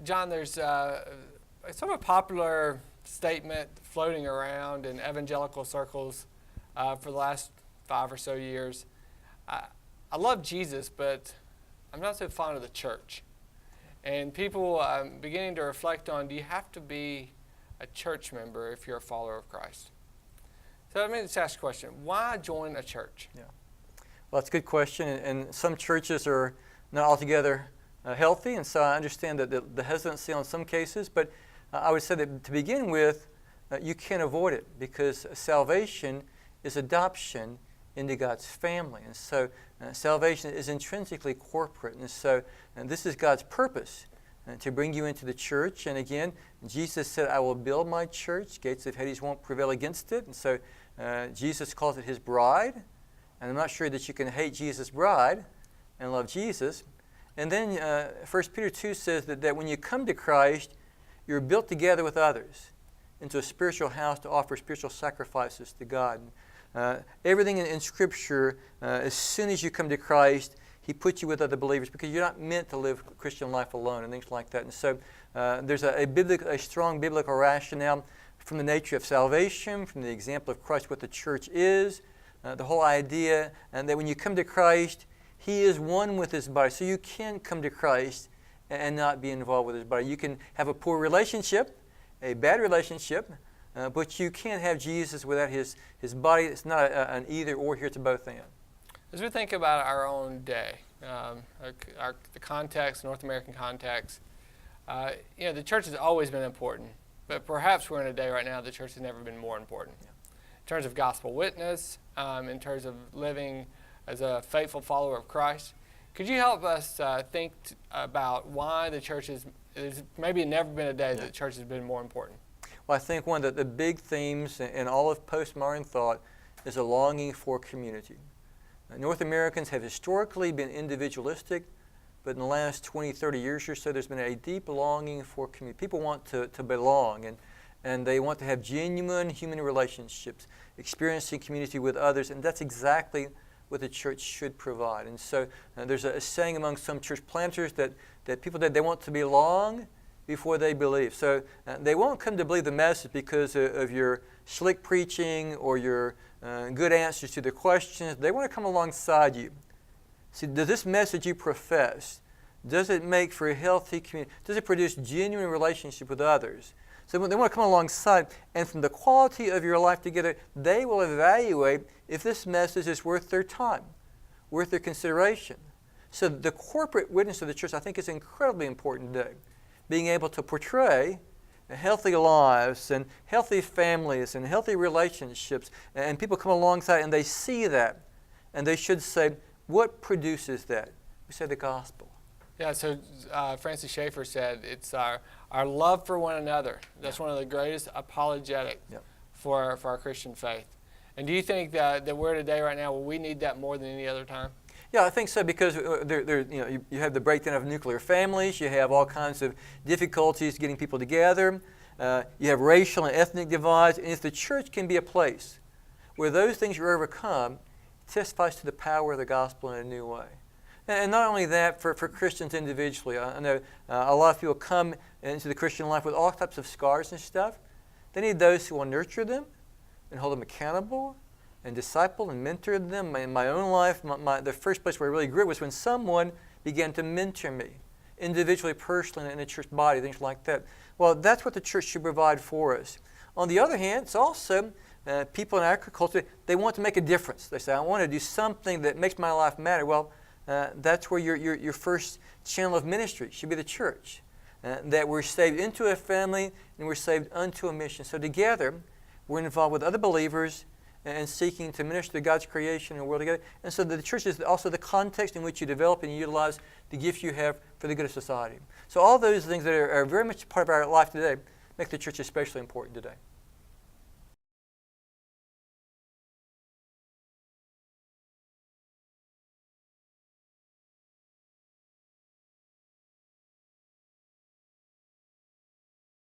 John, there's a sort of popular statement floating around in evangelical circles for the last 5 or so years. I love Jesus, but I'm not so fond of the church. And people beginning to reflect on, do you have to be a church member if you're a follower of Christ? So let me just ask a question. Why join a church? Yeah. Well, that's a good question. And some churches are not altogether healthy, and so I understand that the hesitancy on some cases. But I would say that to begin with, you can't avoid it because salvation is adoption into God's family. And so salvation is intrinsically corporate. And so this is God's purpose, to bring you into the church. And again, Jesus said, I will build my church. Gates of Hades won't prevail against it. And so Jesus calls it his bride. And I'm not sure that you can hate Jesus' bride and love Jesus. And then 1 Peter 2 says that when you come to Christ, you're built together with others into a spiritual house to offer spiritual sacrifices to God. Everything in Scripture, as soon as you come to Christ, He puts you with other believers because you're not meant to live Christian life alone and things like that. And so there's a strong biblical rationale from the nature of salvation, from the example of Christ, what the church is, the whole idea, and that when you come to Christ, He is one with His body. So you can come to Christ and not be involved with His body. You can have a poor relationship, a bad relationship, but you can't have Jesus without His body. It's not an either or here to both ends. As we think about our own day, the context, North American context, the church has always been important, but perhaps we're in a day right now the church has never been more important. Yeah. In terms of gospel witness, in terms of living as a faithful follower of Christ. Could you help us think about why the church there's maybe never been a day that the church has been more important? Well, I think one of the big themes in all of postmodern thought is a longing for community. North Americans have historically been individualistic, but in the last 20, 30 years or so, there's been a deep longing for community. People want to belong, and they want to have genuine human relationships, experiencing community with others, and that's exactly what the church should provide. And so there's a saying among some church planters that people they want to belong before they believe. So they won't come to believe the message because of your slick preaching or your good answers to their questions. They want to come alongside you. See, does this message you profess, does it make for a healthy community? Does it produce genuine relationship with others? So they want to come alongside, and from the quality of your life together, they will evaluate if this message is worth their time, worth their consideration. So the corporate witness of the church, I think, is incredibly important today. Being able to portray healthy lives and healthy families and healthy relationships, and people come alongside and they see that, and they should say, what produces that? We say the gospel. Yeah, so Francis Schaeffer said it's our love for one another. That's one of the greatest apologetics for our Christian faith. And do you think that we're at a day right now where we need that more than any other time? Yeah, I think so, because you have the breakdown of nuclear families. You have all kinds of difficulties getting people together. You have racial and ethnic divides. And if the church can be a place where those things are overcome, it testifies to the power of the gospel in a new way. And not only that, for Christians individually. I know a lot of people come into the Christian life with all types of scars and stuff. They need those who will nurture them and hold them accountable and disciple and mentor them. In my own life, the first place where I really grew was when someone began to mentor me, individually, personally, in a church body, things like that. Well, that's what the church should provide for us. On the other hand, it's also people in agriculture, they want to make a difference. They say, I want to do something that makes my life matter. Well, that's where your first channel of ministry should be the church. That we're saved into a family and we're saved unto a mission. So together, we're involved with other believers and seeking to minister to God's creation and the world together. And so the church is also the context in which you develop and utilize the gifts you have for the good of society. So all those things that are very much part of our life today make the church especially important today.